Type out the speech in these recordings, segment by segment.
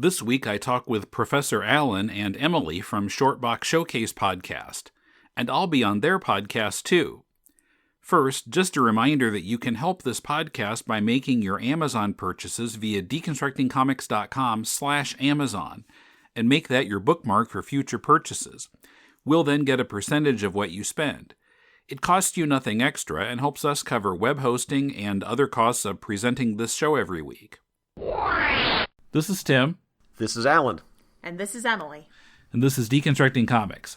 This week I talk with Professor Alan and Emily from Shortbox Showcase podcast, and I'll be on their podcast too. First, just a reminder that you can help this podcast by making your Amazon purchases via deconstructingcomics.com/Amazon, and make that your bookmark for future purchases. We'll then get a percentage of what you spend. It costs you nothing extra and helps us cover web hosting and other costs of presenting this show every week. This is Tim. This is Alan. And this is Emily. And this is Deconstructing Comics.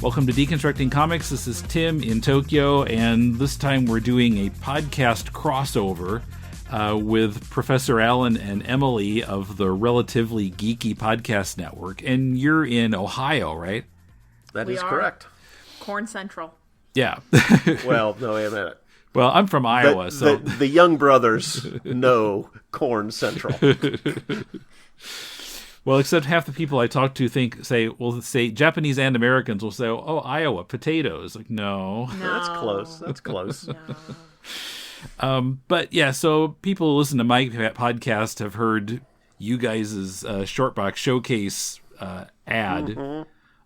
Welcome to Deconstructing Comics. This is Tim in Tokyo, and this time we're doing a podcast crossover with Professor Alan and Emily of the Relatively Geeky podcast network. And you're in Ohio, right? That is correct. Corn Central. Yeah. Well, no, wait a minute. Well, I'm from Iowa, so... The young brothers know Corn Central. Well, except half the people I talk to say Japanese and Americans will say, "Oh, Iowa, potatoes." Like, no. That's close. That's close. No. But yeah, so people who listen to my podcast have heard you guys' Shortbox Showcase ad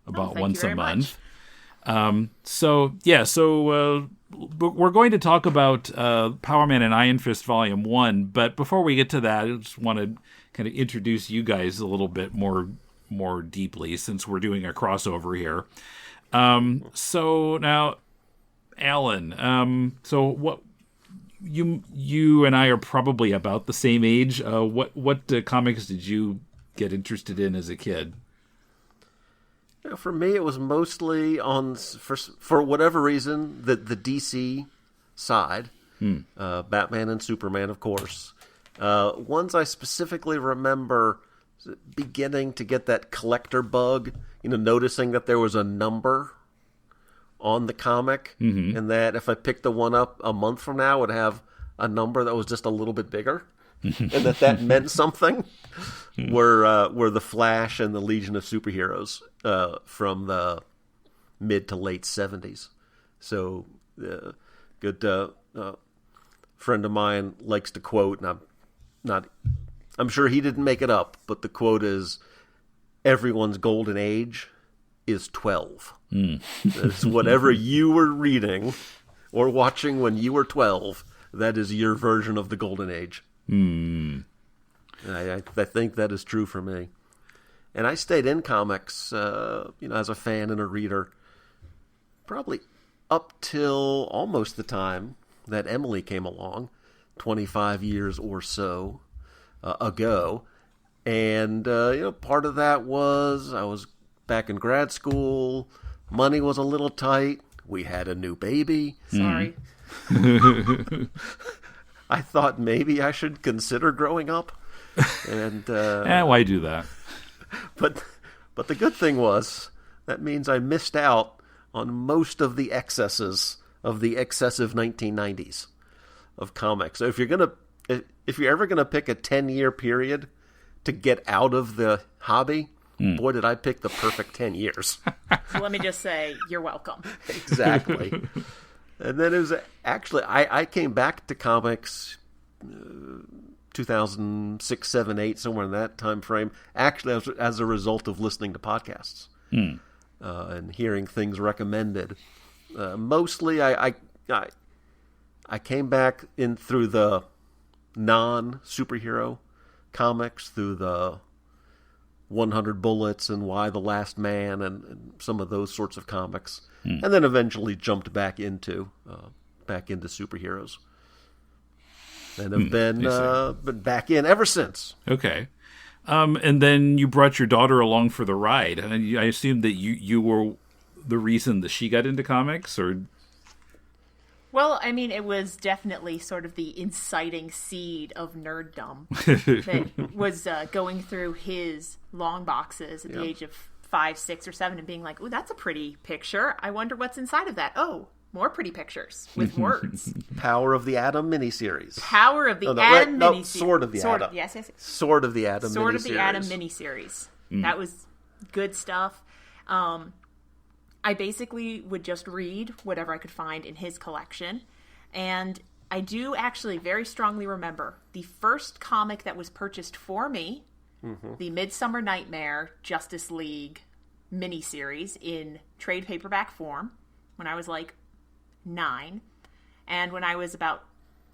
about once a month. So we're going to talk about Power Man and Iron Fist Volume 1, but before we get to that, I just want to kind of introduce you guys a little bit more deeply, since we're doing a crossover here. So now, Alan, so what you and I are probably about the same age. What comics did you get interested in as a kid? For me, it was mostly for whatever reason, the DC side. Batman and Superman, of course. Ones I specifically remember beginning to get that collector bug, noticing that there was a number on the comic, and that if I picked the one up a month from now, it would have a number that was just a little bit bigger, and that meant something. Were the Flash and the Legion of Superheroes from the mid to late 70s. So, good friend of mine likes to quote, and I'm sure he didn't make it up, but the quote is, "Everyone's golden age is 12. It's whatever you were reading or watching when you were 12, that is your version of the golden age. I think that is true for me. And I stayed in comics, as a fan and a reader, probably up till almost the time that Emily came along, 25 years or so ago. And, part of that was I was back in grad school, money was a little tight, we had a new baby. Sorry. I thought maybe I should consider growing up. And why do that? But the good thing was, that means I missed out on most of the excesses of the excessive 1990s of comics. So if you're ever gonna pick a 10-year period to get out of the hobby, boy, did I pick the perfect 10 years. So let me just say, you're welcome. Exactly. And then it was actually, I came back to comics 2006, 7, 8, somewhere in that time frame, actually as a result of listening to podcasts and hearing things recommended. Mostly, I came back in through the non-superhero comics, through the 100 Bullets and Why the Last Man and some of those sorts of comics, and then eventually jumped back into superheroes, and have been back in ever since. Okay. And then you brought your daughter along for the ride, and I assume that you were the reason that she got into comics, or? Well, I mean, it was definitely sort of the inciting seed of nerddom that was going through his long boxes at the age of 5, 6, or 7 and being like, "Ooh, that's a pretty picture. I wonder what's inside of that. Oh, more pretty pictures with words." Power of the Atom miniseries. Power of the Atom miniseries. Sword of the Atom. Yes. Sword of the Atom Sword miniseries. of the Atom miniseries. That was good stuff. I basically would just read whatever I could find in his collection. And I do actually very strongly remember the first comic that was purchased for me, the Midsummer Nightmare Justice League miniseries in trade paperback form, when I was like 9. And when I was about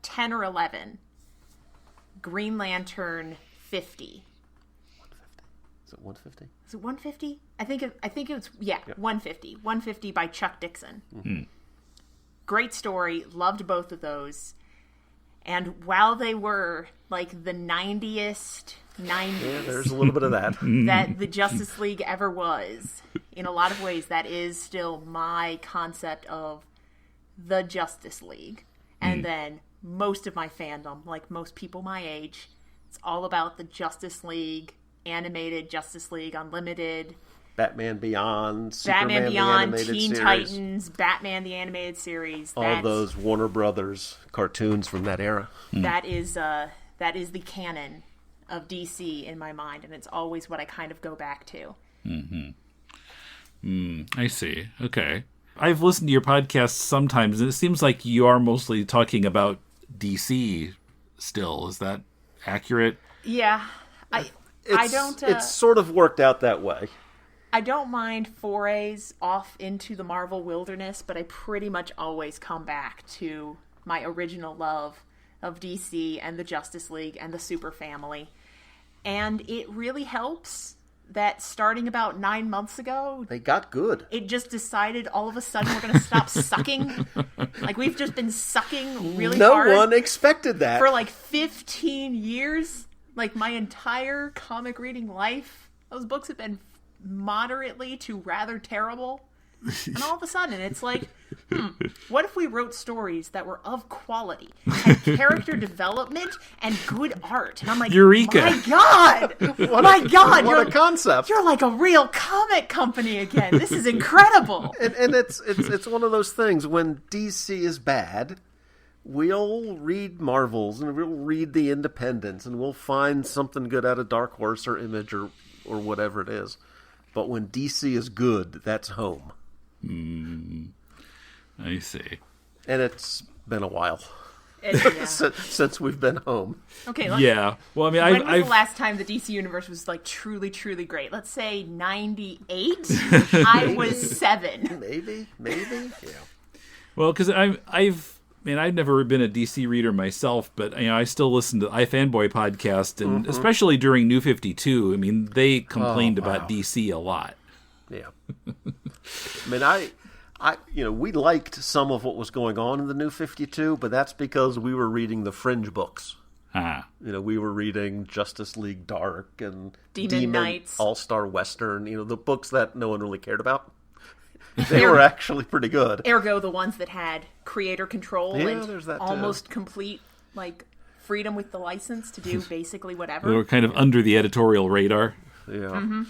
10 or 11, Green Lantern 50. Is it 150? Is it 150? I think it was 150. 150 by Chuck Dixon. Mm-hmm. Great story. Loved both of those. And while they were like the 90th, there's a little bit of that. that the Justice League ever was, in a lot of ways, that is still my concept of the Justice League. And then most of my fandom, like most people my age, it's all about the Justice League, animated Justice League Unlimited, Batman Beyond, Superman Batman the Beyond, animated Teen series. Titans, Batman the animated series. All those Warner Brothers cartoons from that era. That is the canon of DC in my mind, and it's always what I kind of go back to. I see. Okay. I've listened to your podcast sometimes, and it seems like you are mostly talking about DC still. Is that accurate? Yeah. I don't. It's sort of worked out that way. I don't mind forays off into the Marvel wilderness, but I pretty much always come back to my original love of DC and the Justice League and the Super Family. And it really helps that starting about 9 months ago, They got good. it just decided all of a sudden we're going to stop sucking. Like, we've just been sucking really hard. No one expected that. For like 15 years. Like, my entire comic reading life, those books have been moderately to rather terrible. And all of a sudden, it's like, what if we wrote stories that were of quality, had character development, and good art? And I'm like, Eureka. My God! My God! What a concept. You're like a real comic company again. This is incredible. And it's one of those things, when DC is bad, we'll read Marvels and we'll read the Independents and we'll find something good out of Dark Horse or Image or whatever it is. But when DC is good, that's home. I see. And it's been a while Yeah. since we've been home. Okay, Yeah. Well, I mean, when was I've the last time the DC universe was like truly, truly great? Let's say 98. I was 7. Maybe. Yeah. well, because I've never been a DC reader myself, but I still listen to iFanboy podcast, and especially during New 52. I mean, they complained about DC a lot. Yeah. I mean, we liked some of what was going on in the New 52, but that's because we were reading the fringe books. We were reading Justice League Dark and Demon Knights, All-Star Western, the books that no one really cared about. They were actually pretty good. Ergo, the ones that had creator control and there's that too. almost complete like freedom with the license to do basically whatever. They were kind of under the editorial radar. Yeah.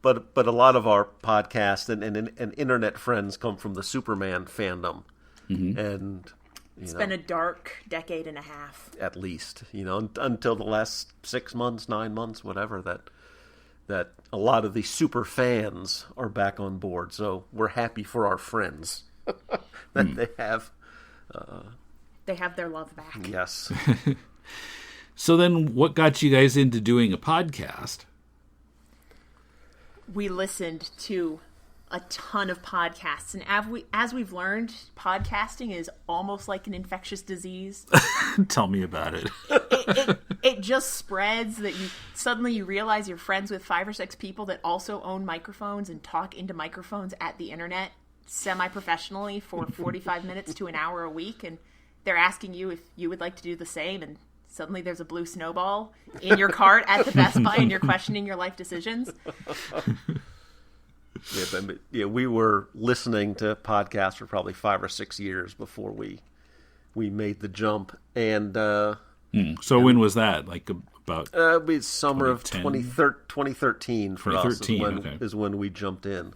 But a lot of our podcast and internet friends come from the Superman fandom. And it's been a dark decade and a half. At least, until the last 6 months, 9 months, whatever, that a lot of the super fans are back on board. So we're happy for our friends that they have. They have their love back. Yes. So then what got you guys into doing a podcast? We listened to a ton of podcasts, and as we've learned, podcasting is almost like an infectious disease. Tell me about it. It just spreads that you suddenly realize you're friends with 5 or 6 people that also own microphones and talk into microphones at the internet semi-professionally for 45 minutes to an hour a week, and they're asking you if you would like to do the same, and suddenly there's a blue snowball in your cart at the Best Buy and you're questioning your life decisions. We were listening to podcasts for probably 5 or 6 years before we we made the jump. And So when was that? Like about it'd be summer of 2010? 2013 for us 2013, is when we jumped in.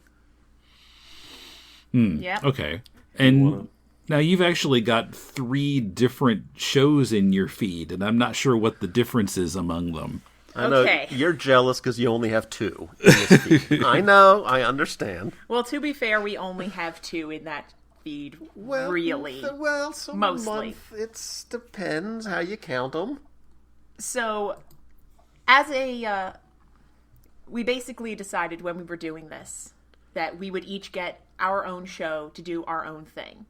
Yeah. Okay. And now you've actually got 3 different shows in your feed, and I'm not sure what the difference is among them. I know Okay. you're jealous because you only have 2 in this feed. I know, I understand. Well, to be fair, we only have 2 in that feed, really. So Mostly. a month, it depends how you count them. So, as we basically decided when we were doing this that we would each get our own show to do our own thing.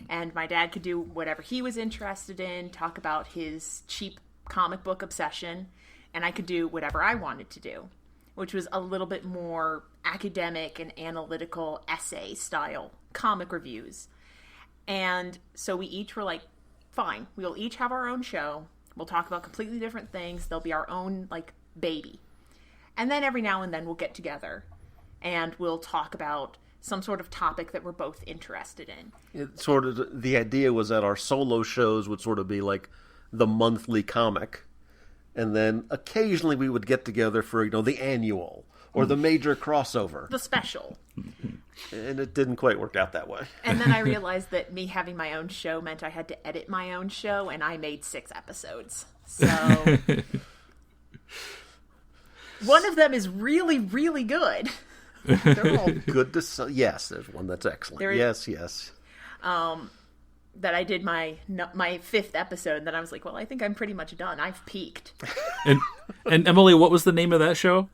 And my dad could do whatever he was interested in, talk about his cheap comic book obsession, and I could do whatever I wanted to do, which was a little bit more academic and analytical essay style comic reviews. And so we each were like, fine, we'll each have our own show. We'll talk about completely different things. They'll be our own, like, baby. And then every now and then we'll get together and we'll talk about some sort of topic that we're both interested in. The idea was that our solo shows would sort of be like the monthly comic, and then occasionally we would get together for, the annual or the major crossover. The special. And it didn't quite work out that way. And then I realized that me having my own show meant I had to edit my own show, and I made 6 episodes. So one of them is really, really good. They're all good to yes, there's one that's excellent. Yes. That I did my 5th episode, and then I was like, well, I think I'm pretty much done. I've peaked. And Emily, what was the name of that show?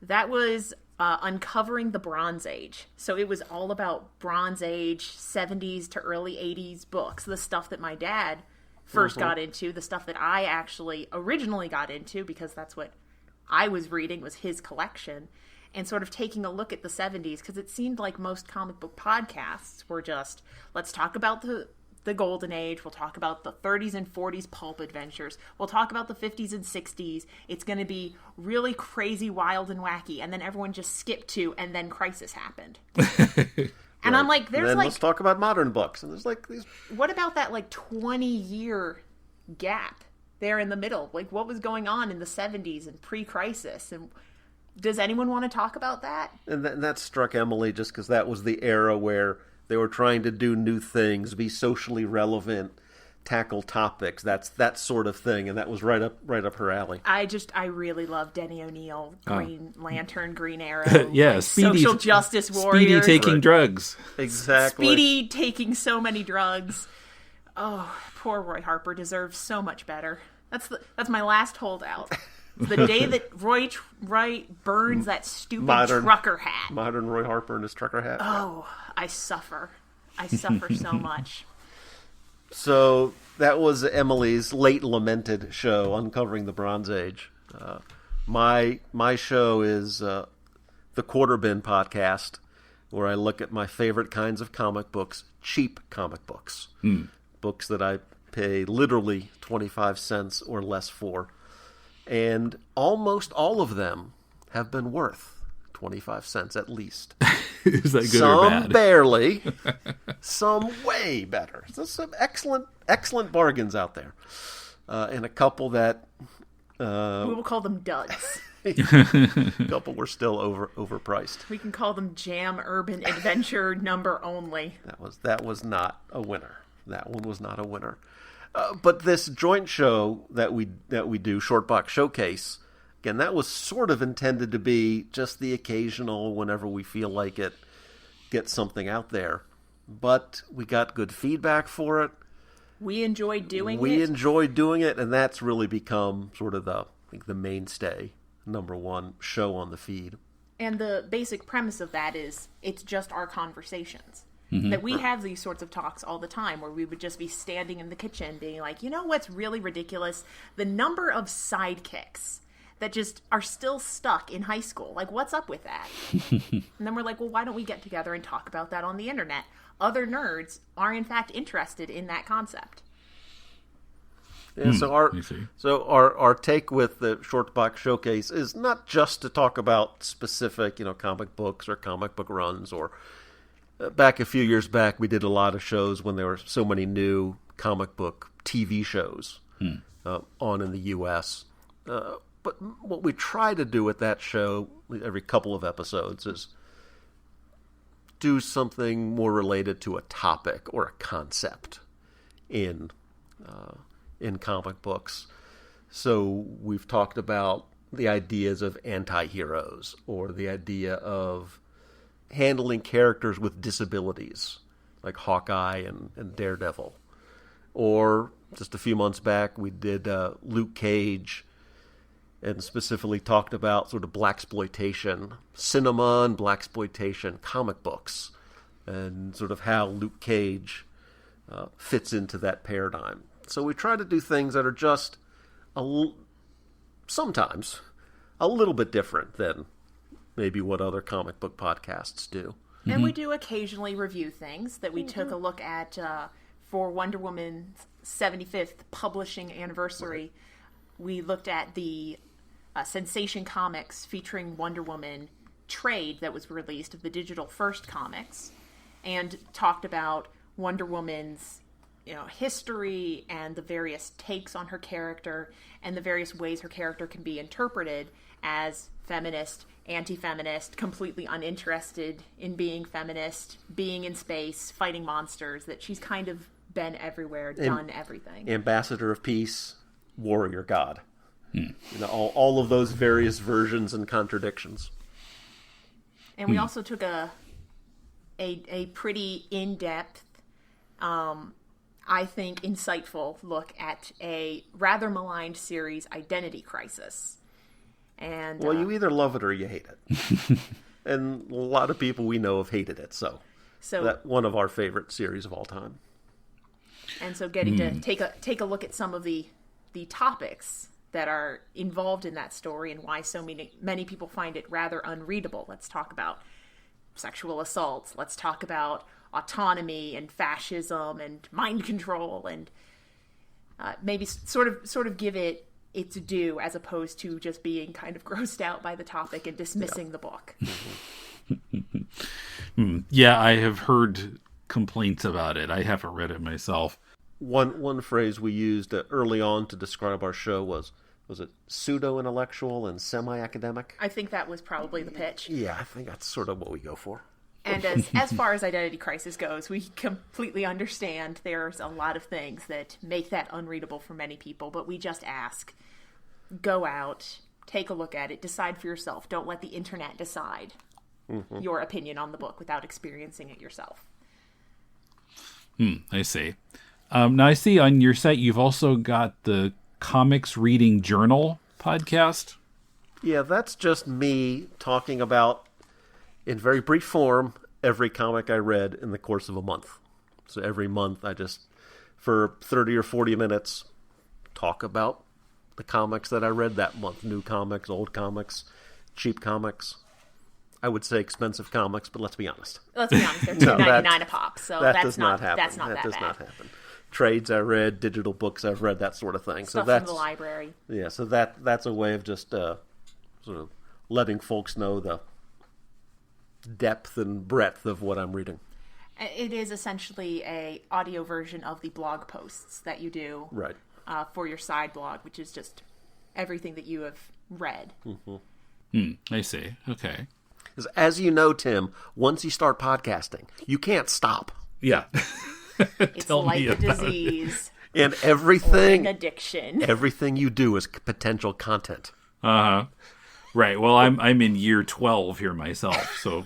That was Uncovering the Bronze Age. So it was all about Bronze Age, 70s to early 80s books. The stuff that my dad first got into, the stuff that I actually originally got into, because that's what I was reading, was his collection. And sort of taking a look at the 70s, because it seemed like most comic book podcasts were just, let's talk about the Golden Age, we'll talk about the 30s and 40s pulp adventures, we'll talk about the 50s and 60s, it's going to be really crazy, wild, and wacky, and then everyone just skipped to, and then Crisis happened. And I'm like, there's let's talk about modern books, and there's like these... What about that, 20-year gap there in the middle? Like, what was going on in the 70s and pre-Crisis, and... Does anyone want to talk about that? And that struck Emily just because that was the era where they were trying to do new things, be socially relevant, tackle topics, that sort of thing, and that was right up her alley. I really love Denny O'Neil, Green Lantern, Green Arrow, yeah, Speedy, social justice warrior, Speedy taking drugs, exactly. Speedy taking so many drugs. Oh, poor Roy Harper deserves so much better. That's my last holdout. The day that Roy burns that stupid trucker hat. Modern Roy Harper and his trucker hat. Oh, I suffer. I suffer so much. So that was Emily's late lamented show, Uncovering the Bronze Age. My show is the Quarter Bin Podcast, where I look at my favorite kinds of comic books, cheap comic books. Books that I pay literally 25 cents or less for. And almost all of them have been worth 25 cents at least. Is that good some or bad? Some barely, some way better. So some excellent bargains out there. And a couple that... we will call them duds. A couple were still overpriced. We can call them Jam Urban Adventure number only. That was not a winner. That one was not a winner. But this joint show that we do, Shortbox Showcase, again, that was sort of intended to be just the occasional, whenever we feel like it, get something out there. But we got good feedback for it. We enjoyed doing it, and that's really become sort of the mainstay, number one show on the feed. And the basic premise of that is it's just our conversations. That we have these sorts of talks all the time where we would just be standing in the kitchen being like, you know what's really ridiculous? The number of sidekicks that just are still stuck in high school. Like, what's up with that? And then we're like, well, why don't we get together and talk about that on the internet? Other nerds are, in fact, interested in that concept. Yeah, so our take with the Shortbox Showcase is not just to talk about specific, comic books or comic book runs or... Back a few years back, we did a lot of shows when there were so many new comic book TV shows on in the U.S. But what we try to do with that show every couple of episodes is do something more related to a topic or a concept in comic books. So we've talked about the ideas of anti-heroes, or the idea of handling characters with disabilities, like Hawkeye and Daredevil. Or just a few months back, we did Luke Cage, and specifically talked about sort of blaxploitation, cinema and blaxploitation comic books, and sort of how Luke Cage fits into that paradigm. So we try to do things that are just sometimes a little bit different than maybe what other comic book podcasts do. And we do occasionally review things that we took a look at for Wonder Woman's 75th publishing anniversary. Right. We looked at the Sensation Comics featuring Wonder Woman trade that was released of the digital first comics, and talked about Wonder Woman's history and the various takes on her character and the various ways her character can be interpreted as feminist, anti-feminist, completely uninterested in being feminist, being in space, fighting monsters, that she's kind of been everywhere, done everything. Ambassador of peace, warrior god. All of those various versions and contradictions. And we also took a pretty in-depth, I think, insightful look at a rather maligned series, Identity Crisis. And well, you either love it or you hate it. And a lot of people we know have hated it, so that's one of our favorite series of all time. And so getting to take a look at some of the topics that are involved in that story and why so many people find it rather unreadable. Let's talk about sexual assaults. Let's talk about autonomy and fascism and mind control, and maybe sort of give it its due, as opposed to just being kind of grossed out by the topic and dismissing the book. Yeah, I have heard complaints about it. I haven't read it myself. One phrase we used early on to describe our show was it pseudo-intellectual and semi-academic? I think that was probably the pitch. Yeah, I think that's sort of what we go for. And as far as Identity Crisis goes, we completely understand there's a lot of things that make that unreadable for many people, but we just ask, go out, take a look at it, decide for yourself. Don't let the internet decide your opinion on the book without experiencing it yourself. I see. Now I see on your site you've also got the Comics Reading Journal podcast. Yeah, that's just me talking about, in very brief form, every comic I read in the course of a month. So every month I just, for 30 or 40 minutes, talk about the comics that I read that month. New comics, old comics, cheap comics. I would say expensive comics, but let's be honest. They're $2.99 a pop, so that that's does not happen. That's not that that does bad. not happen. Trades I read, digital books I've read, that sort of thing. Stuff so that's from the library. Yeah, so that's a way of just sort of letting folks know the depth and breadth of what I'm reading. It is essentially a audio version of the blog posts that you do right. For your side blog, which is just everything that you have read. I see. Okay. Because as you know, Tim, once you start podcasting, you can't stop. Yeah. It's like a disease. And everything, or an addiction. Everything you do is potential content. Uh-huh. Right. Well, I'm in year 12 here myself, so.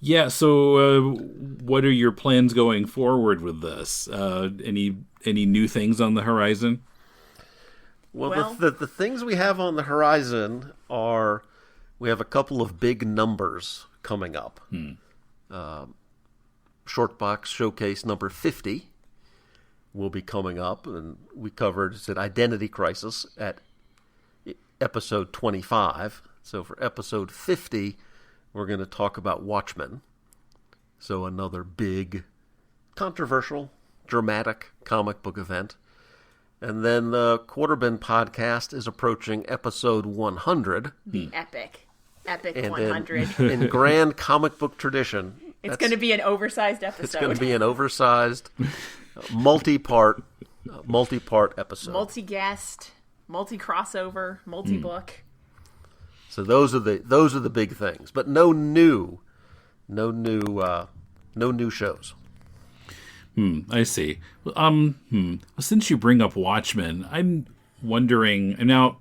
Yeah. So, what are your plans going forward with this? Any new things on the horizon? Well, the things we have on the horizon are, we have a couple of big numbers coming up. Shortbox Showcase number 50 will be coming up, and we covered Identity Crisis at episode 25. So for episode 50, we're going to talk about Watchmen. So another big, controversial, dramatic comic book event. And then the Quarterbin podcast is approaching episode 100. The epic. Epic And 100. in grand comic book tradition, It's going to be an oversized episode. it's going to be an oversized, multi-part episode. Multi-guest, multi-crossover, multi-book. So those are the big things, but no new shows. I see. Since you bring up Watchmen, I'm wondering now.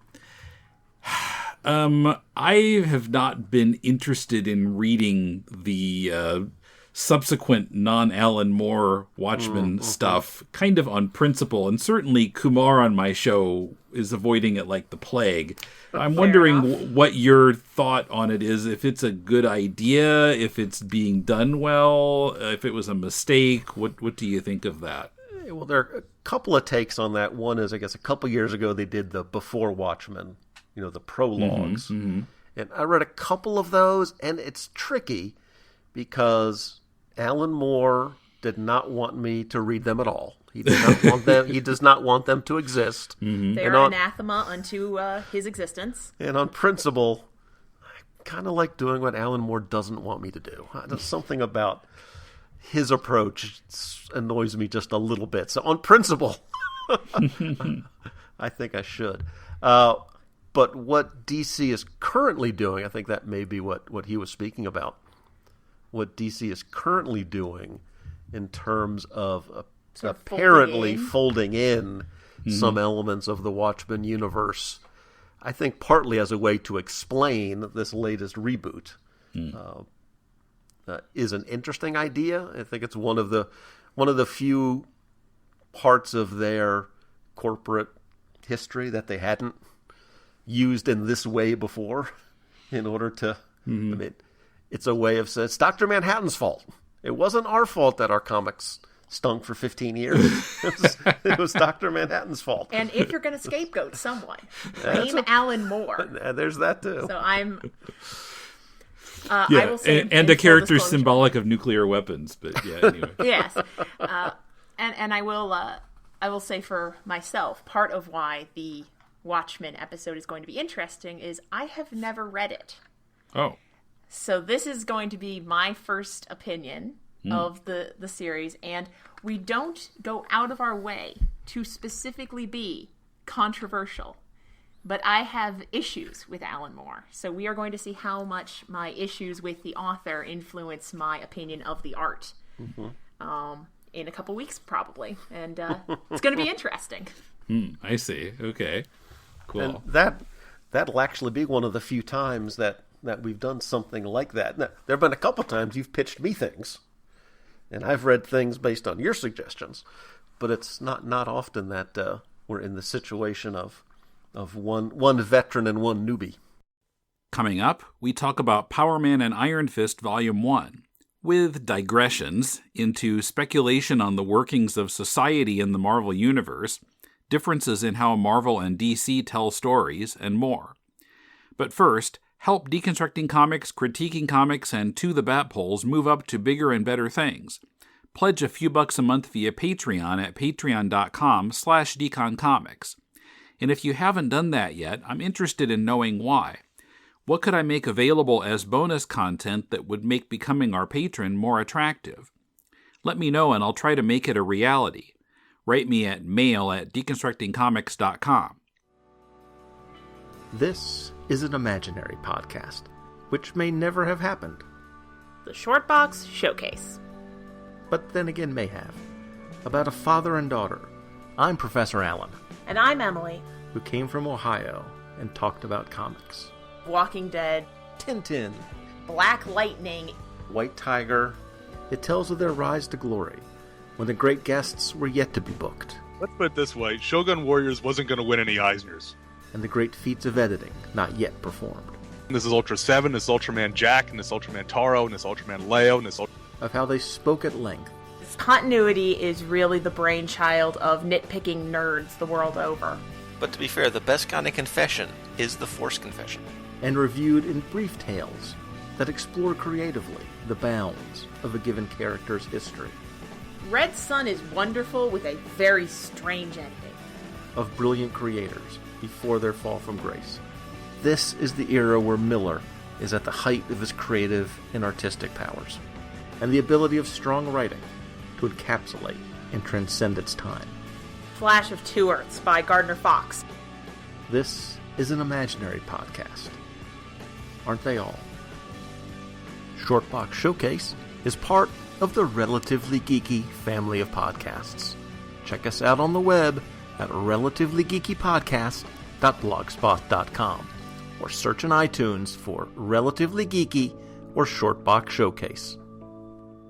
I have not been interested in reading the subsequent non-Alan Moore Watchmen stuff, kind of on principle, and certainly Kumar on my show is avoiding it like the plague. I'm wondering what your thought on it is, if it's a good idea, if it's being done well, if it was a mistake. What do you think of that? Well, there are a couple of takes on that. One is, I guess, a couple years ago they did the Before Watchmen, the prologues. And I read a couple of those, and it's tricky because Alan Moore did not want me to read them at all. He did not want them. He does not want them to exist. They're anathema unto his existence. And on principle, I kind of like doing what Alan Moore doesn't want me to do. There's something about his approach annoys me just a little bit. So on principle, I think I should. But what DC is currently doing, I think that may be what he was speaking about. What DC is currently doing in terms of apparently folding in some elements of the Watchmen universe, I think partly as a way to explain this latest reboot, is an interesting idea. I think it's one of the few parts of their corporate history that they hadn't used in this way before in order to, I mean, it's a way of saying, it's Dr. Manhattan's fault. It wasn't our fault that our comics stunk for 15 years. It was Dr. Manhattan's fault. And if you're going to scapegoat someone, blame Alan Moore. There's that too. So I will say, and a character symbolic of nuclear weapons. But yeah, anyway. Yes, and I will say for myself, part of why the Watchmen episode is going to be interesting is I have never read it. Oh. So this is going to be my first opinion of the series, and we don't go out of our way to specifically be controversial. But I have issues with Alan Moore, so we are going to see how much my issues with the author influence my opinion of the art in a couple weeks, probably. And it's going to be interesting. I see. Okay. Cool. And that'll actually be one of the few times that we've done something like that. Now, there have been a couple times you've pitched me things, and I've read things based on your suggestions, but it's not often that we're in the situation of one veteran and one newbie. Coming up, we talk about Power Man and Iron Fist Volume 1, with digressions into speculation on the workings of society in the Marvel Universe, differences in how Marvel and DC tell stories, and more. But first, help Deconstructing Comics, Critiquing Comics, and To the Bat Poles move up to bigger and better things. Pledge a few bucks a month via Patreon at patreon.com/deconcomics. And if you haven't done that yet, I'm interested in knowing why. What could I make available as bonus content that would make becoming our patron more attractive? Let me know and I'll try to make it a reality. Write me at mail@deconstructingcomics.com. This is an imaginary podcast, which may never have happened. The Shortbox Showcase. But then again may have. About a father and daughter. I'm Professor Allen. And I'm Emily. Who came from Ohio and talked about comics. Walking Dead. Tintin. Black Lightning. White Tiger. It tells of their rise to glory, when the great guests were yet to be booked. Let's put it this way, Shogun Warriors wasn't going to win any Eisners. And the great feats of editing not yet performed. And this is Ultra 7, this is Ultraman Jack, and this Ultraman Taro, and this Ultraman Leo, and this of how they spoke at length. Continuity is really the brainchild of nitpicking nerds the world over. But to be fair, the best kind of confession is the Force confession. And reviewed in brief tales that explore creatively the bounds of a given character's history. Red Sun is wonderful with a very strange ending. Of brilliant creators before their fall from grace. This is the era where Miller is at the height of his creative and artistic powers, and the ability of strong writing to encapsulate and transcend its time. Flash of Two Earths by Gardner Fox. This is an imaginary podcast. Aren't they all? Shortbox Showcase is part of the Relatively Geeky family of podcasts. Check us out on the web at relativelygeekypodcast.blogspot.com or search in iTunes for Relatively Geeky or Shortbox Showcase.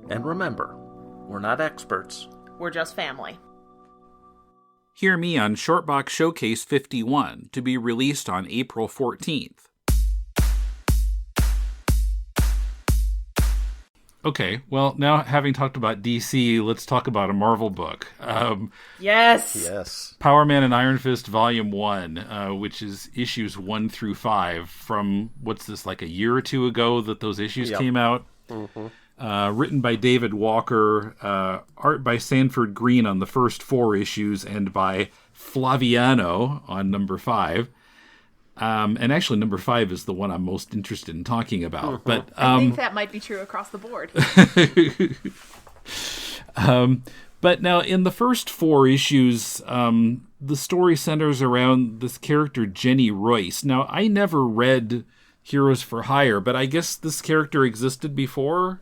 And remember, we're not experts. We're just family. Hear me on Shortbox Showcase 51, to be released on April 14th. Okay, well, now having talked about DC, let's talk about a Marvel book. Yes. Power Man and Iron Fist Volume 1, which is issues 1 through 5 from, what's this, like a year or two ago that those issues came out? Mm-hmm. Written by David Walker, art by Sanford Greene on the first 4 issues, and by Flaviano on number 5. And actually, number 5 is the one I'm most interested in talking about. But I think that might be true across the board. But now, in the first 4 issues, the story centers around this character, Jenny Royce. Now, I never read Heroes for Hire, but I guess this character existed before?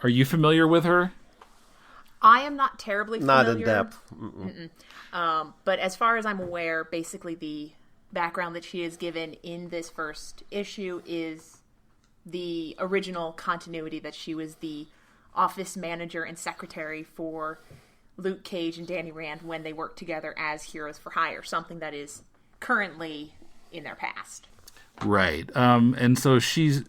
Are you familiar with her? I am not terribly familiar. Not in depth. But as far as I'm aware, basically the background that she is given in this first issue is the original continuity, that she was the office manager and secretary for Luke Cage and Danny Rand when they worked together as Heroes for Hire, something that is currently in their past. Right. And so she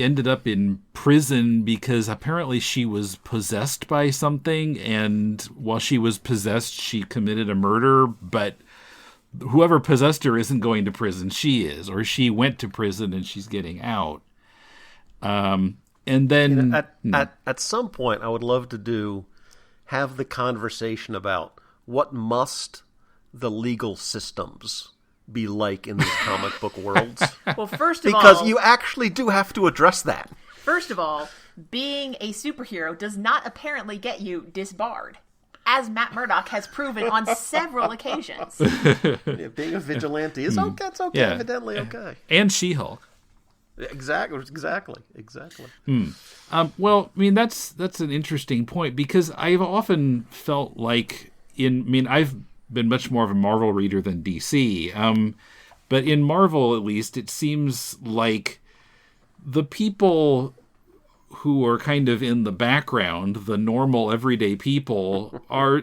ended up in prison because apparently she was possessed by something, and while she was possessed, she committed a murder, but whoever possessed her isn't going to prison. She is, or she went to prison and she's getting out. And then at some point, I would love to have the conversation about what must the legal systems be like in these comic book worlds. Well, first of all, because you actually do have to address that. First of all, being a superhero does not apparently get you disbarred, as Matt Murdock has proven on several occasions. Yeah, being a vigilante is okay. It's okay, Yeah. evidently okay. And She-Hulk. Exactly. Well, I mean, that's an interesting point, because I've often felt like I've been much more of a Marvel reader than DC. But in Marvel, at least, it seems like the people who are kind of in the background, the normal, everyday people, are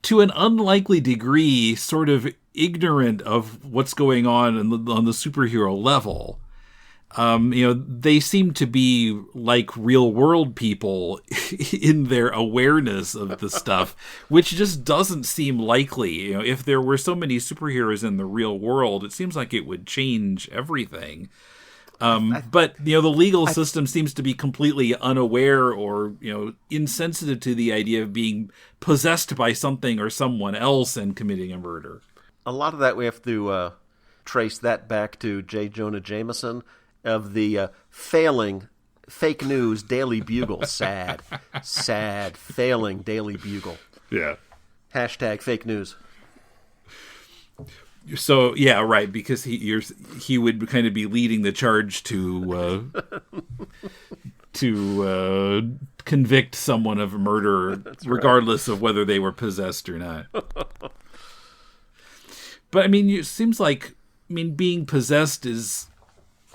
to an unlikely degree sort of ignorant of what's going on on the superhero level. They seem to be like real world people in their awareness of the stuff, which just doesn't seem likely. If there were so many superheroes in the real world, it seems like it would change everything. But the legal system seems to be completely unaware or insensitive to the idea of being possessed by something or someone else and committing a murder. A lot of that we have to trace that back to J. Jonah Jameson of the failing fake news Daily Bugle. Sad, failing Daily Bugle. Yeah. Hashtag fake news. So yeah, right, because he would kind of be leading the charge to convict someone of murder, regardless of whether they were possessed or not. But I mean, it seems like being possessed is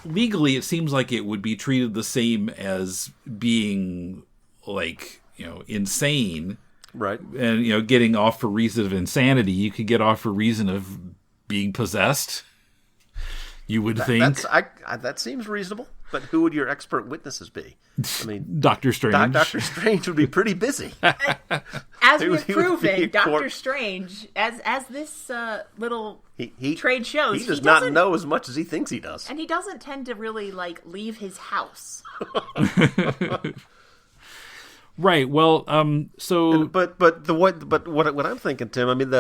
legally. It seems like it would be treated the same as being insane, right? And getting off for reason of insanity. You could get off for reason of being possessed, you would think. That seems reasonable, but who would your expert witnesses be? I mean, Doctor Strange. Doctor Strange would be pretty busy. As we've proven, Doctor Strange, as this little trade shows, he does not know as much as he thinks he does. And he doesn't tend to really, leave his house. Right, well, so... But what I'm thinking, Tim, I mean,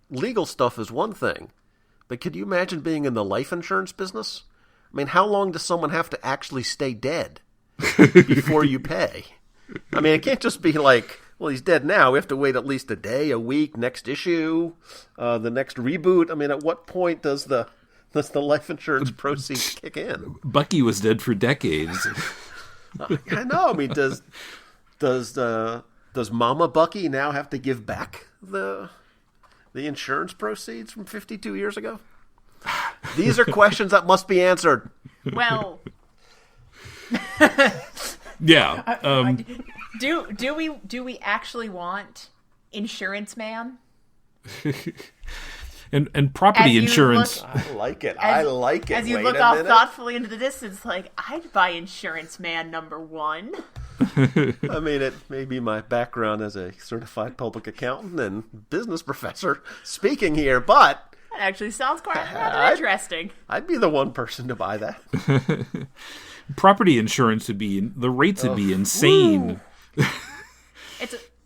legal stuff is one thing, but could you imagine being in the life insurance business? I mean, how long does someone have to actually stay dead before you pay? I mean, it can't just be like, well, he's dead now. We have to wait at least a day, a week, next issue, the next reboot. I mean, at what point does the life insurance proceeds kick in? Bucky was dead for decades. I know. I mean, does Mama Bucky now have to give back the insurance proceeds from 52 years ago? These are questions that must be answered. Well, Yeah. do we actually want Insurance Man? And property insurance. I like it. I like it. As you Wait look a off minute. thoughtfully into the distance, like, I'd buy Insurance Man #1. I mean, it may be my background as a certified public accountant and business professor speaking here, but That actually sounds quite rather interesting. I'd be the one person to buy that. Property insurance the rates would be insane.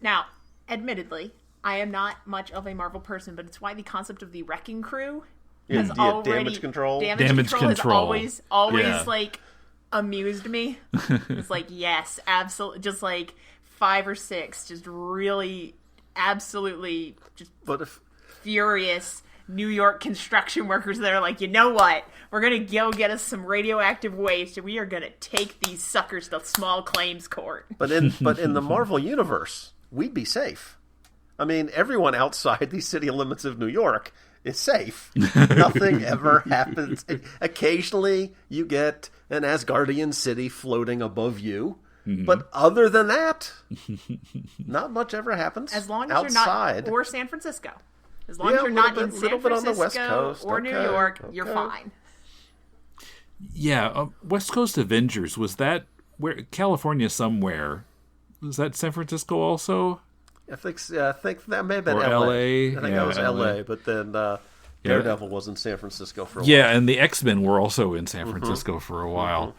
Now, admittedly, I am not much of a Marvel person, but it's why the concept of the Wrecking Crew has already damage control. Damage control has always Yeah. like amused me. It's like, yes, absolutely, just like 5 or 6, just really, absolutely, just But if furious New York construction workers that are like, you know what? We're going to go get us some radioactive waste, and we are going to take these suckers to small claims court. but in the Marvel universe, we'd be safe. I mean, everyone outside the city limits of New York is safe. Nothing ever happens. Occasionally, you get an Asgardian city floating above you. Mm-hmm. But other than that, not much ever happens. As long as outside. You're not, or San Francisco. As long as you're not in San Francisco on the West Coast, or New York, you're fine. Yeah, West Coast Avengers, was that where California somewhere? Was that San Francisco also? I think that may have been Or LA. LA. I think that was LA. LA, but then Daredevil was in San Francisco for a while. Yeah, and the X-Men were also in San Francisco for a while.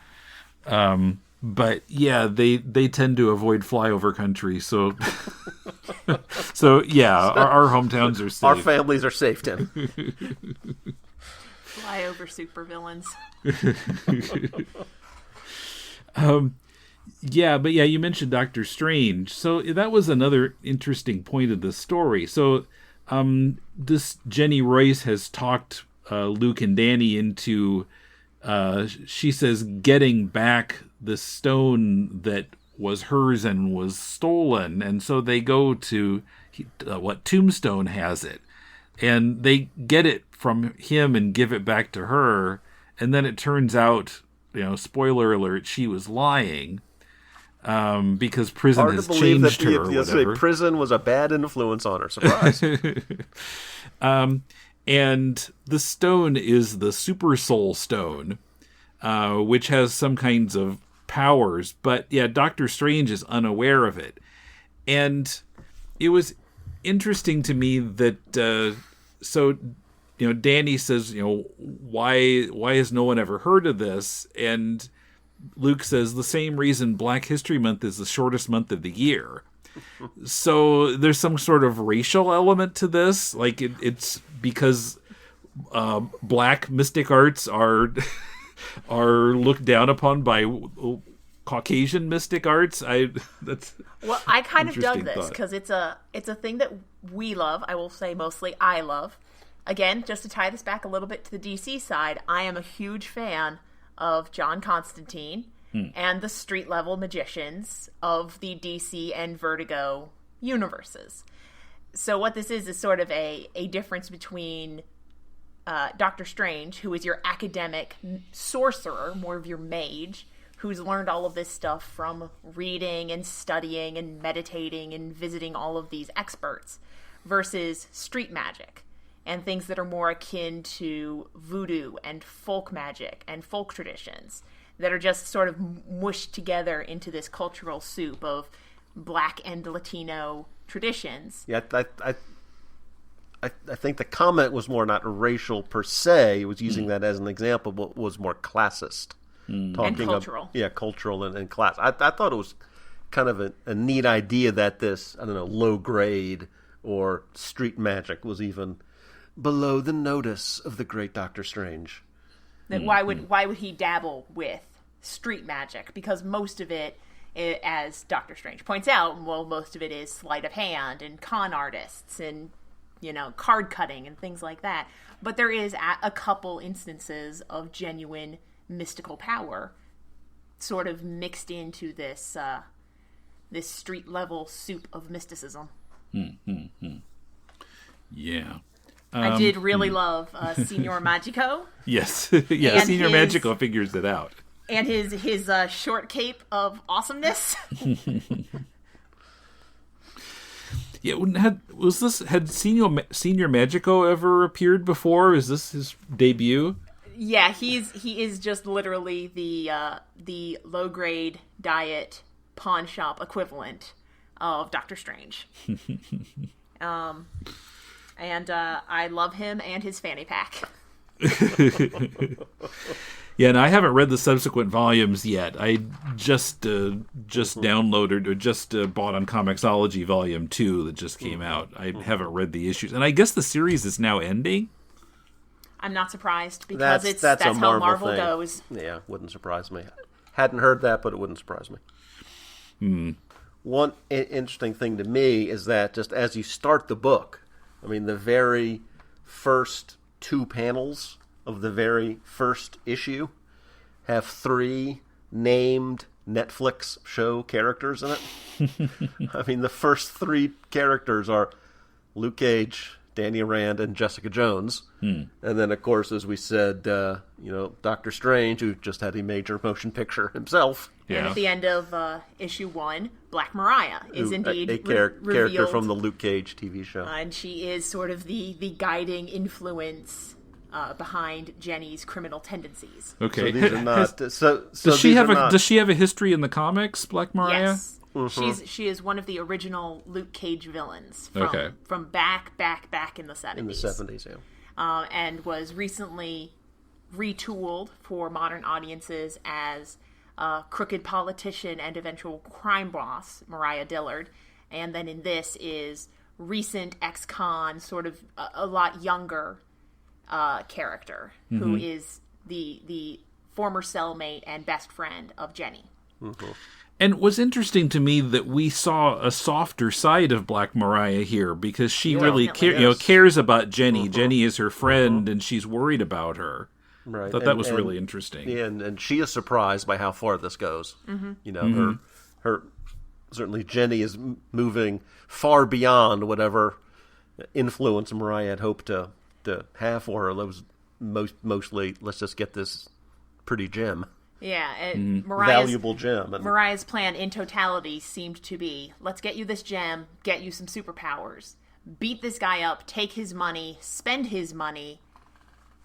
But yeah, they tend to avoid flyover country, so yeah, our hometowns are safe. Our families are safe, Tim. Flyover supervillains. Yeah, but yeah, you mentioned Doctor Strange. So that was another interesting point of the story. So this Jenny Royce has talked Luke and Danny into, she says, getting back the stone that was hers and was stolen. And so they go to what Tombstone has it. And they get it from him and give it back to her. And then it turns out, spoiler alert, she was lying. Because prison has changed her or whatever. Prison was a bad influence on her. Surprise. And the stone is the Super Soul Stone, which has some kinds of powers. But yeah, Doctor Strange is unaware of it. And it was interesting to me that, Danny says, why has no one ever heard of this? And Luke says the same reason Black History Month is the shortest month of the year. So there's some sort of racial element to this. Like it's because black mystic arts are looked down upon by Caucasian mystic arts. I kind of dug this because it's a thing that we love. I will say mostly I love. Again, just to tie this back a little bit to the DC side, I am a huge fan of John Constantine and the street level magicians of the DC and Vertigo universes. So what this is sort of a difference between Doctor Strange, who is your academic sorcerer, more of your mage, who's learned all of this stuff from reading and studying and meditating and visiting all of these experts, versus street magic and things that are more akin to voodoo and folk magic and folk traditions that are just sort of mushed together into this cultural soup of Black and Latino traditions. Yeah, I think the comment was more not racial per se. It was using that as an example, but was more classist. And cultural. Cultural and class. I thought it was kind of a neat idea that this, low grade or street magic was even below the notice of the great Doctor Strange. That why would he dabble with street magic? Because most of it, as Doctor Strange points out, most of it is sleight of hand and con artists and, card cutting and things like that. But there is a couple instances of genuine mystical power sort of mixed into this this street level soup of mysticism. Yeah. I did really love Signor Magico. Yes. Yeah, Signor Magico figures it out. And his short cape of awesomeness. Yeah, had Senior Magico ever appeared before? Is this his debut? Yeah, he is just literally the low grade diet pawn shop equivalent of Doctor Strange. And I love him and his fanny pack. Yeah, and I haven't read the subsequent volumes yet. I just downloaded or just bought on Comixology Volume 2 that just came out. I haven't read the issues. And I guess the series is now ending? I'm not surprised because that's a how Marvel thing. goes. Yeah, wouldn't surprise me. Hadn't heard that, but it wouldn't surprise me. One interesting thing to me is that just as you start the book, I mean, the very first 2 panels of the very first issue have 3 named Netflix show characters in it. I mean, the first 3 characters are Luke Cage, Danny Rand, and Jessica Jones. And then, of course, as we said, Doctor Strange, who just had a major motion picture himself. Yeah. And at the end of issue 1, Black Mariah is indeed a character revealed, from the Luke Cage TV show. and she is sort of the guiding influence behind Jenny's criminal tendencies. Okay. So these are not. Does she have a history in the comics, Black Mariah? Yes. She is one of the original Luke Cage villains from back in the 70s. In the 70s, yeah. And was recently retooled for modern audiences as crooked politician and eventual crime boss Mariah Dillard. And then in this is recent ex-con, sort of a lot younger character who is the former cellmate and best friend of Jenny. And what's interesting to me that we saw a softer side of Black Mariah here because she really cares about Jenny. Jenny is her friend and she's worried about her. Right. I thought that was really interesting. Yeah, and she is surprised by how far this goes. Her certainly Jenny is moving far beyond whatever influence Mariah had hoped to have for her. That was mostly, let's just get this pretty gem. Yeah, valuable gem. Mariah's plan in totality seemed to be, let's get you this gem, get you some superpowers, beat this guy up, take his money, spend his money,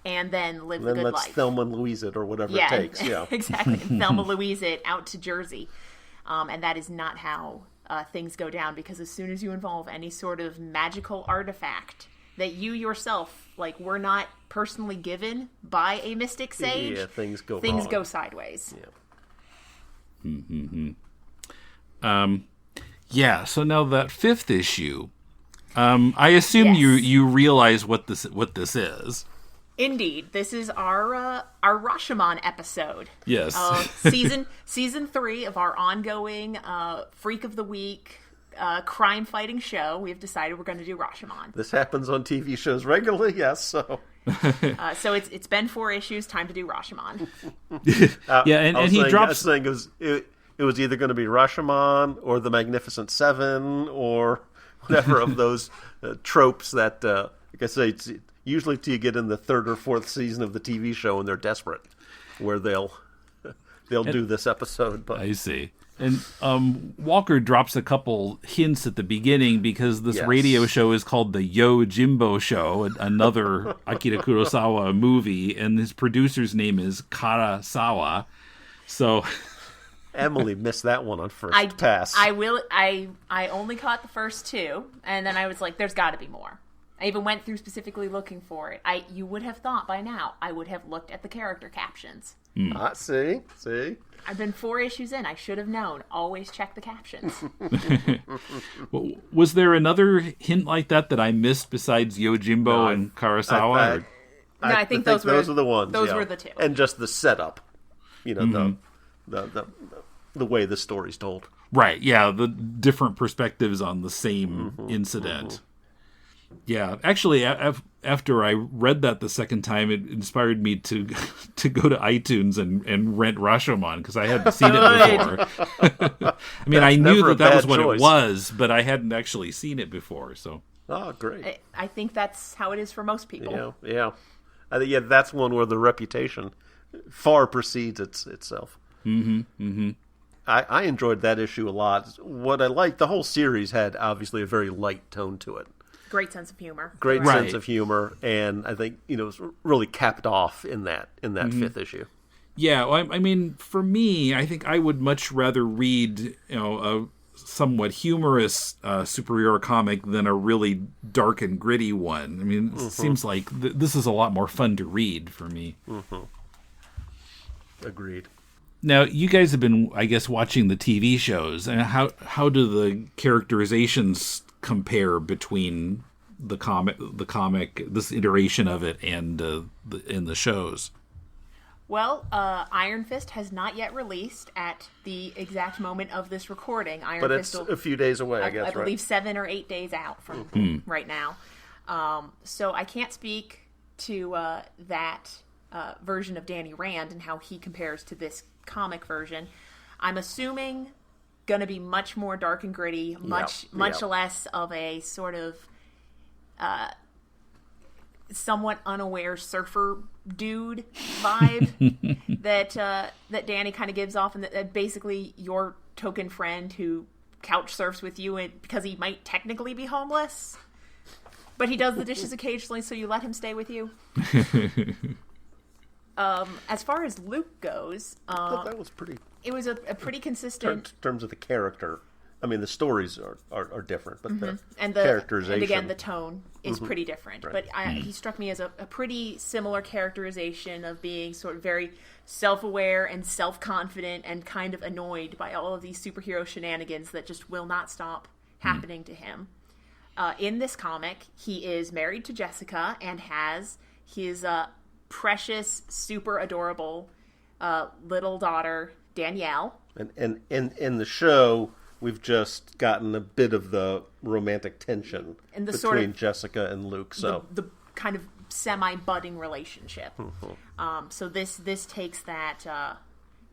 and then live the good life. Let's Thelma and Louise it or whatever it takes. Yeah, exactly. Thelma Louise it out to Jersey. And that is not how things go down, because as soon as you involve any sort of magical artifact that you yourself, were not personally given by a mystic sage, things go sideways. Yeah. So now that 5th issue, I assume you realize what this is. Indeed, this is our Rashomon episode. Yes. Season 3 of our ongoing Freak of the Week crime fighting show. We've decided we're going to do Rashomon. This happens on TV shows regularly, yes. So it's been 4 issues. Time to do Rashomon. And he drops. I was saying it was either going to be Rashomon or the Magnificent Seven or whatever of those tropes that, like I say, it's usually till you get in the 3rd or 4th season of the TV show and they're desperate, where they'll do this episode. But I see. And Walker drops a couple hints at the beginning because this radio show is called the Yo Jimbo Show, another Akira Kurosawa movie, and his producer's name is Karasawa. So Emily missed that one on first pass. I only caught the first 2, and then I was like, "There's got to be more." I even went through specifically looking for it. You would have thought by now I would have looked at the character captions. See? I've been 4 issues in. I should have known. Always check the captions. Well, was there another hint like that I missed besides Yojimbo and Kurosawa? I think those were are the ones. Those were the 2. And just the setup. The way the story's told. Right, yeah, the different perspectives on the same incident. Yeah, actually, after I read that the second time, it inspired me to go to iTunes and rent Rashomon, because I hadn't seen it before. I mean, I knew that was what it was, but I hadn't actually seen it before. So, oh, great! I think that's how it is for most people. Yeah. I think that's one where the reputation far precedes itself. I enjoyed that issue a lot. What I liked, the whole series had obviously a very light tone to it. Great sense of humor. Great sense of humor, and I think it was really capped off in that 5th issue. Yeah, well, I mean, for me, I think I would much rather read a somewhat humorous superhero comic than a really dark and gritty one. I mean, it seems like this is a lot more fun to read for me. Agreed. Now, you guys have been, I guess, watching the TV shows, and how do the characterizations compare between the comic, this iteration of it, and in the shows? Well, Iron Fist has not yet released at the exact moment of this recording. But it's a few days away, I guess, I believe 7 or 8 days out from right now. So I can't speak to that version of Danny Rand and how he compares to this comic version. I'm assuming going to be much more dark and gritty, much less of a sort of somewhat unaware surfer dude vibe that Danny kind of gives off, and that basically your token friend who couch surfs with you because he might technically be homeless, but he does the dishes occasionally, so you let him stay with you. As far as Luke goes, I thought that was pretty. It was a pretty consistent in terms of the character. I mean, the stories are different, but the and characterization, and again, the tone is pretty different. Right. But he struck me as a pretty similar characterization of being sort of very self-aware and self-confident and kind of annoyed by all of these superhero shenanigans that just will not stop happening to him. In this comic, he is married to Jessica and has his precious, super adorable little daughter, Danielle. And in the show, we've just gotten a bit of the romantic tension and the between sort of, Jessica and Luke. So the kind of semi-budding relationship. So this takes that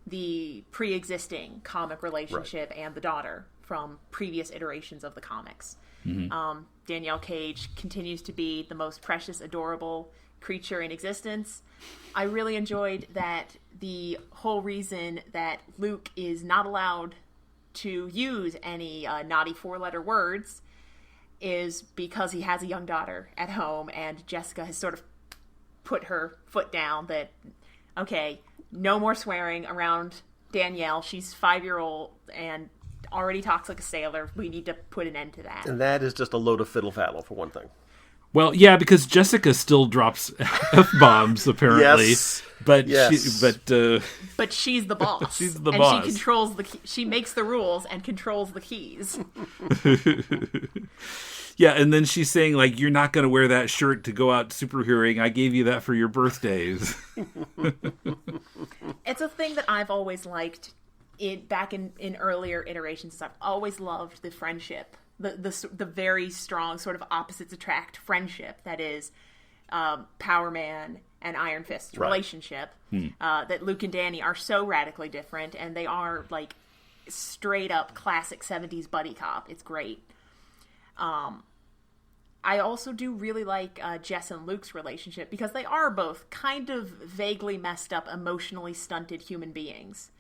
the pre-existing comic relationship and the daughter from previous iterations of the comics. Danielle Cage continues to be the most precious, adorable creature in existence. I really enjoyed that the whole reason that Luke is not allowed to use any naughty 4-letter words is because he has a young daughter at home, and Jessica has sort of put her foot down that, okay, no more swearing around Danielle. She's 5-year-old and already talks like a sailor. We need to put an end to that. And that is just a load of fiddle-faddle, for one thing. Well, yeah, because Jessica still drops F-bombs, apparently. Yes. But but she's the boss. She's the and boss. She controls she makes the rules and controls the keys. Yeah, and then she's saying, like, you're not going to wear that shirt to go out superheroing. I gave you that for your birthdays. It's a thing that I've always liked back in earlier iterations. I've always loved the friendship. The very strong sort of opposites attract friendship that is Power Man and Iron Fist's relationship. That Luke and Danny are so radically different, and they are like straight up classic 70s buddy cop. It's great. I also do really like Jess and Luke's relationship because they are both kind of vaguely messed up, emotionally stunted human beings.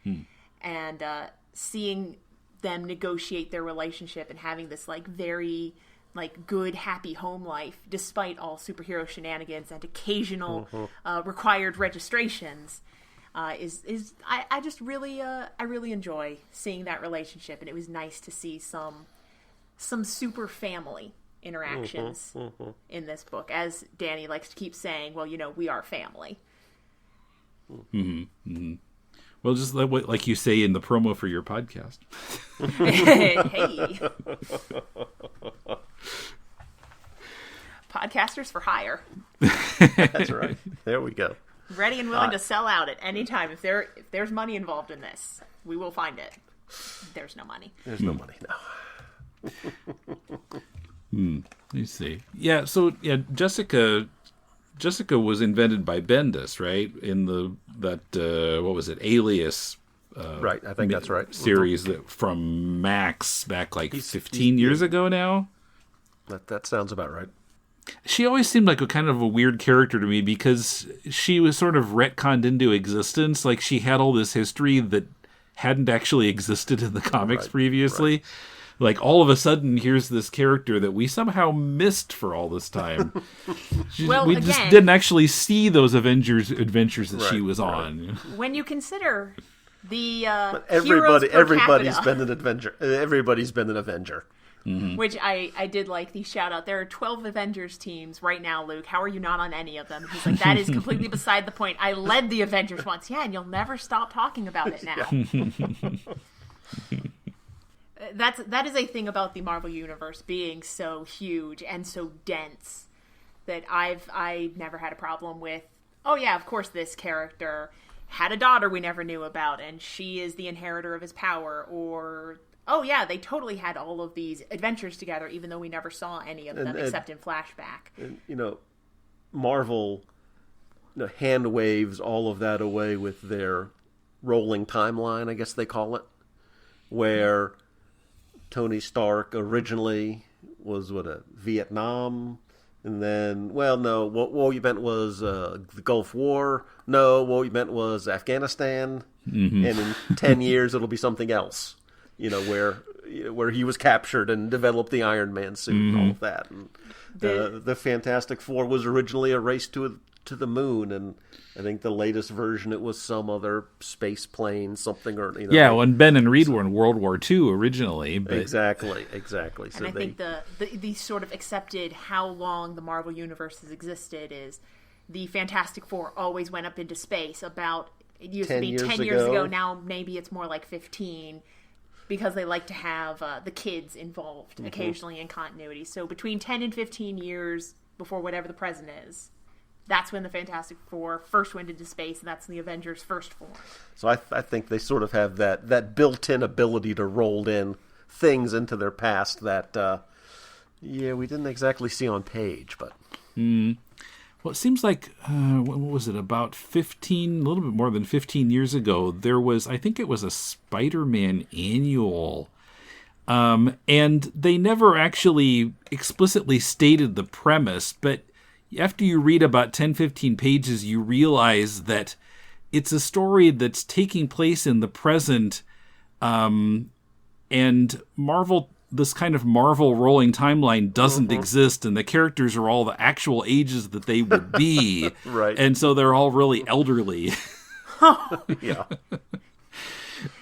And seeing them negotiate their relationship and having this like very like good happy home life despite all superhero shenanigans and occasional required registrations I just really I really enjoy seeing that relationship, and it was nice to see some super family interactions in this book. As Danny likes to keep saying, well, we are family. Well, just like you say in the promo for your podcast. Hey. Podcasters for hire. That's right. There we go. Ready and willing to sell out at any time. If there's money involved in this, we will find it. There's no money. There's no money, no. Let me see. Yeah, so Jessica was invented by Bendis, right? In that what was it, Alias? Right, I think that's right. Series that from Max back like 15 years ago now. That sounds about right. She always seemed like a kind of a weird character to me because she was sort of retconned into existence. Like she had all this history that hadn't actually existed in the comics previously. Right. Like all of a sudden, here's this character that we somehow missed for all this time. We just didn't actually see those Avengers adventures that she was on. When you consider the everybody's been an Avenger. Everybody's been an Avenger. Mm-hmm. Which I did like the shout out. There are 12 Avengers teams right now, Luke. How are you not on any of them? He's like, that is completely beside the point. I led the Avengers once. Yeah, and you'll never stop talking about it now. That is a thing about the Marvel Universe being so huge and so dense that I never had a problem with, oh yeah, of course this character had a daughter we never knew about and she is the inheritor of his power, or oh yeah, they totally had all of these adventures together, even though we never saw any of them except in flashback. And, Marvel hand waves all of that away with their rolling timeline, I guess they call it, where Tony Stark originally was Vietnam, and then what you meant was the Gulf War. No, what you meant was Afghanistan, and in 10 years it'll be something else. Where he was captured and developed the Iron Man suit and all of that. And the Fantastic Four was originally a race to the moon, and I think the latest version it was some other space plane, something when Ben and Reed were in World War II originally. But... Exactly. So I think the sort of accepted how long the Marvel Universe has existed is the Fantastic Four always went up into space about, it used to be 10 years ago, now maybe it's more like 15, because they like to have the kids involved occasionally in continuity. So between 10 and 15 years before whatever the present is, that's when the Fantastic Four first went into space, and that's when the Avengers first formed. So I think they sort of have that built-in ability to roll in things into their past that, we didn't exactly see on page, but... Well, it seems like, what was it, about a little bit more than 15 years ago, there was, I think it was a Spider-Man annual, and they never actually explicitly stated the premise, but after you read about 10, 15 pages, you realize that it's a story that's taking place in the present, and this kind of Marvel rolling timeline doesn't exist, and the characters are all the actual ages that they would be. Right. And so they're all really elderly. Yeah.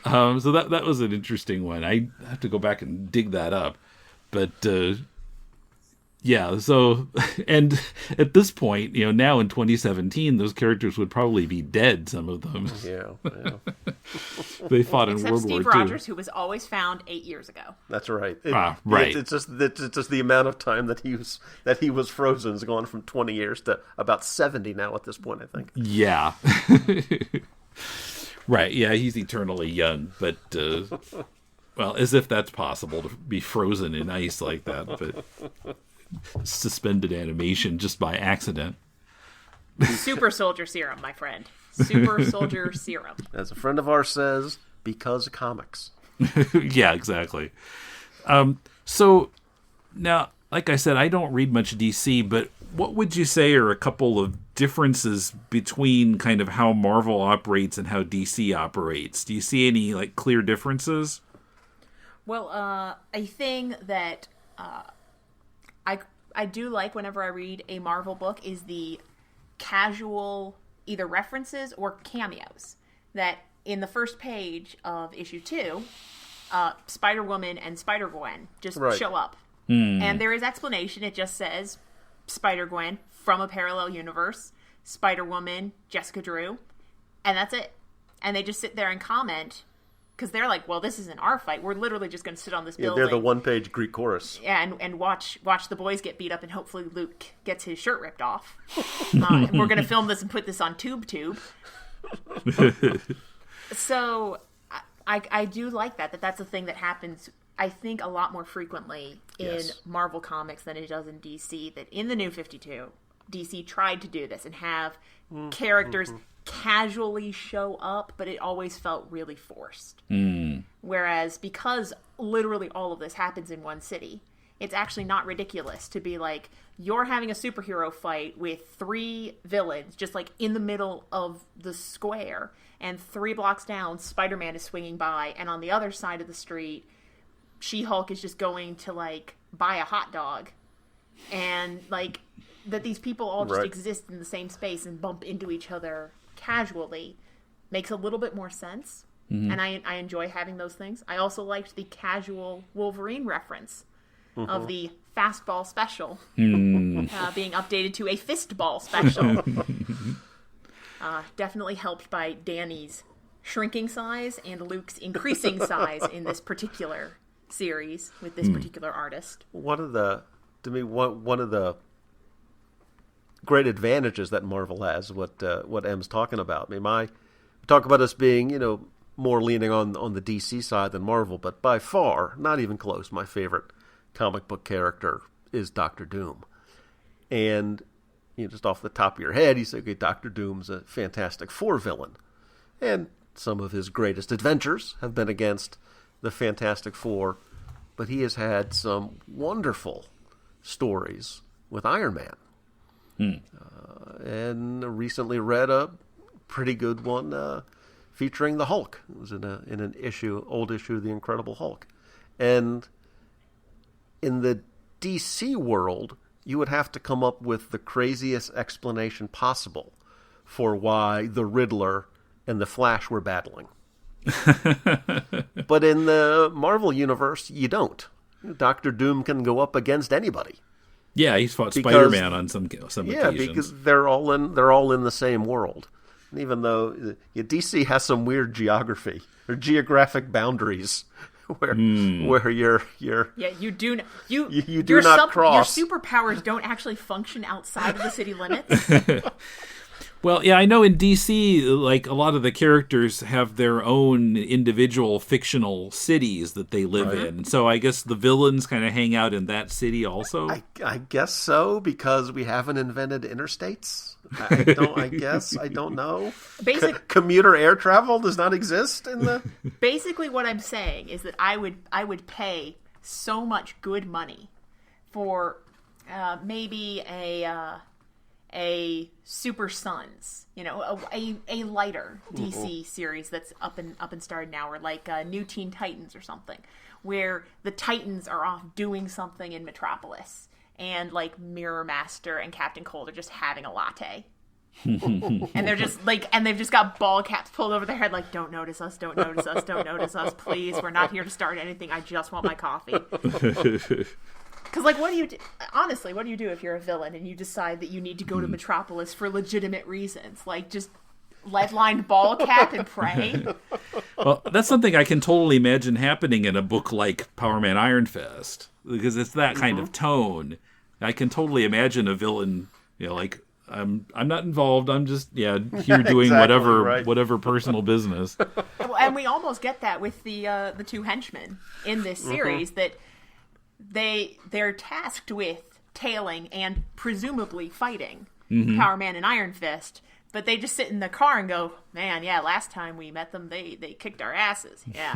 So that was an interesting one. I have to go back and dig that up. But, so, and at this point, now in 2017, those characters would probably be dead, some of them. Yeah. They fought in World War II. Steve Rogers, who was always found 8 years ago. That's right. Right. It's just the amount of time that he was frozen has gone from 20 years to about 70 now at this point, I think. Yeah. Right. Yeah, he's eternally young, but as if that's possible to be frozen in ice like that, but suspended animation just by accident. Super soldier serum, my friend. Super soldier serum. As a friend of ours says, because of comics. Yeah, exactly. So now, like I said, I don't read much DC, but what would you say are a couple of differences between kind of how Marvel operates and how DC operates? Do you see any clear differences? Well, a thing that I do like whenever I read a Marvel book is the casual either references or cameos. That in the first page of issue 2, Spider-Woman and Spider-Gwen just show up And there is explanation. It just says Spider-Gwen from a parallel universe, Spider-Woman, Jessica Drew, and that's it. And they just sit there and comment, because they're like, well, this isn't our fight. We're literally just going to sit on this building. They're the one-page Greek chorus. Yeah, and watch the boys get beat up, and hopefully Luke gets his shirt ripped off. And we're going to film this and put this on tube. So I do like that's a thing that happens, I think, a lot more frequently in Marvel Comics than it does in DC. That in the New 52, DC tried to do this and have characters casually show up, but it always felt really forced. Whereas, because literally all of this happens in one city, it's actually not ridiculous to be like, you're having a superhero fight with 3 villains just like in the middle of the square, and 3 blocks down Spider-Man is swinging by, and on the other side of the street She-Hulk is just going to like buy a hot dog, and like that these people all just exist in the same space and bump into each other casually makes a little bit more sense. And I enjoy having those things. I also liked the casual Wolverine reference of the fastball special being updated to a fistball special. Definitely helped by Danny's shrinking size and Luke's increasing size in this particular series with this particular artist. One of the great advantages that Marvel has, what M's talking about. I mean, talk about us being, more leaning on the DC side than Marvel, but by far, not even close, my favorite comic book character is Doctor Doom. And just off the top of your head, you say, okay, Doctor Doom's a Fantastic Four villain. And some of his greatest adventures have been against the Fantastic Four, but he has had some wonderful stories with Iron Man. And recently read a pretty good one featuring the Hulk. It was in an old issue of the Incredible Hulk. And in the DC world, you would have to come up with the craziest explanation possible for why the Riddler and the Flash were battling. But in the Marvel universe, you don't. Doctor Doom can go up against anybody. Yeah, he's fought Spider-Man on some occasions. Yeah, because they're all in the same world. And even though DC has some weird geography or geographic boundaries where you do do not cross. Your superpowers don't actually function outside of the city limits. Well, yeah, I know in DC, like, a lot of the characters have their own individual fictional cities that they live in. So I guess the villains kind of hang out in that city also? I guess so, because we haven't invented interstates. I don't know. Commuter air travel does not exist in the... Basically what I'm saying is that I would pay so much good money for maybe a Super Sons, a lighter DC series that's up and started now, or like New Teen Titans or something, where the Titans are off doing something in Metropolis, and like Mirror Master and Captain Cold are just having a latte. And they're just like, and they've just got ball caps pulled over their head, like, don't notice us, don't notice us, don't notice us, please. We're not here to start anything. I just want my coffee. Because, like, what do you do? Honestly, what do you do if you're a villain and you decide that you need to go to Metropolis for legitimate reasons? Like, just lead-lined ball cap and pray? Well, that's something I can totally imagine happening in a book like Power Man Iron Fist, because it's that kind of tone. I can totally imagine a villain, like, I'm not involved. I'm just here doing whatever personal business. And we almost get that with the 2 henchmen in this series that they're tasked with tailing and presumably fighting Power Man and Iron Fist, but they just sit in the car and go, man, yeah, last time we met them, they kicked our asses, yeah.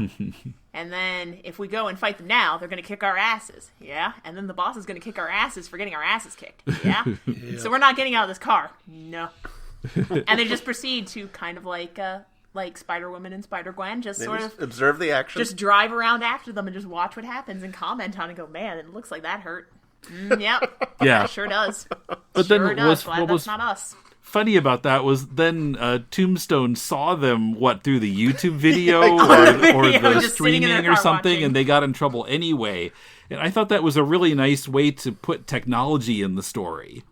And then if we go and fight them now, they're going to kick our asses, yeah. And then the boss is going to kick our asses for getting our asses kicked, yeah. So we're not getting out of this car, no. And they just proceed to kind of like Spider-Woman and Spider-Gwen, just sort of observe the action, just drive around after them and just watch what happens and comment on it and go, man, it looks like that hurt. Yep. Yeah. Sure does. But sure then does. Glad that's not us. funny about that was then Tombstone saw them, through the YouTube video or the just sitting in their streaming or car something, watching. and they got in trouble anyway. And I thought that was a really nice way to put technology in the story.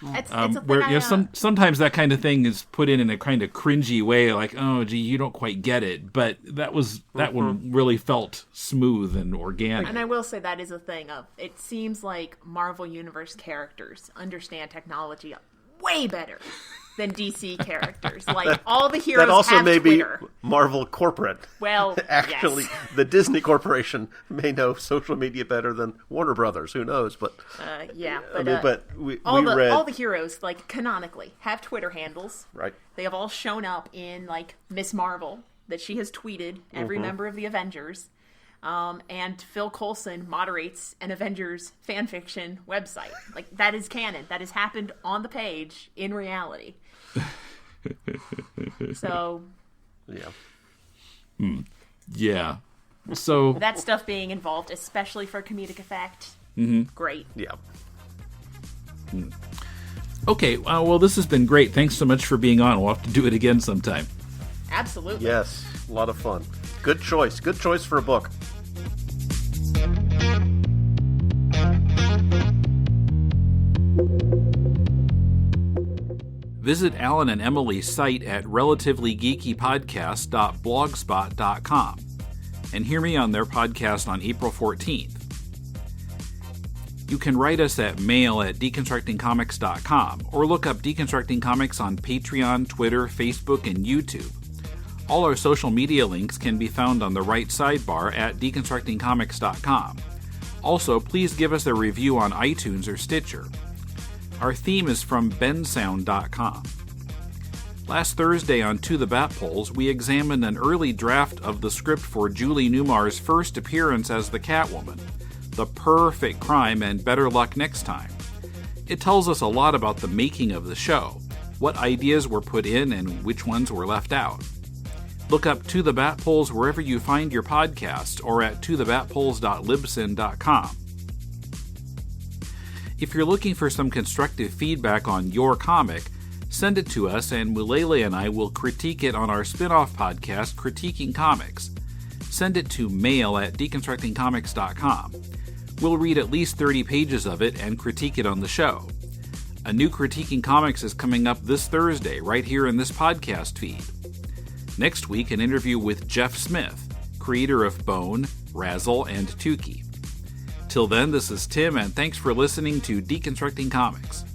It's a thing Where sometimes that kind of thing is put in a kind of cringy way, like, oh, gee, you don't quite get it. But that one really felt smooth and organic. And I will say that is a thing of, it seems like Marvel Universe characters understand technology way better than DC characters. Like, all the heroes That also have may Twitter. be Marvel corporate. Well, Actually, yes. the Disney Corporation may know social media better than Warner Brothers. Who knows? But Yeah, but we all read the heroes, like, canonically have Twitter handles. right. They have all shown up in, like, Miss Marvel, that she has tweeted every member of the Avengers. And Phil Coulson moderates an Avengers fanfiction website. Like, that is canon. That has happened on the page in reality. So Yeah. Yeah. So that stuff being involved, especially for comedic effect, great. Yeah. okay, well, this has been great. Thanks so much for being on. We'll have to do it again sometime. Absolutely. Yes. A lot of fun. Good choice. Good choice for a book. Visit Alan and Emily's site at relativelygeekypodcast.blogspot.com and hear me on their podcast on April 14th. You can write us at mail@deconstructingcomics.com or look up Deconstructing Comics on Patreon, Twitter, Facebook, and YouTube. All our social media links can be found on the right sidebar at deconstructingcomics.com. Also, please give us a review on iTunes or Stitcher. Our theme is from bensound.com. Last Thursday on To the Bat Polls, we examined an early draft of the script for Julie Newmar's first appearance as the Catwoman, The Perfect Crime and Better Luck Next Time. It tells us a lot about the making of the show, what ideas were put in and which ones were left out. Look up To the Bat Polls wherever you find your podcasts or at tothebatpolls.libsyn.com. If you're looking for some constructive feedback on your comic, send it to us and Mulele and I will critique it on our spin-off podcast, Critiquing Comics. Send it to mail@deconstructingcomics.com. We'll read at least 30 pages of it and critique it on the show. A new Critiquing Comics is coming up this Thursday, right here in this podcast feed. Next week, an interview with Jeff Smith, creator of Bone, Razzle, and Tukey. Till then, this is Tim, and thanks for listening to Deconstructing Comics.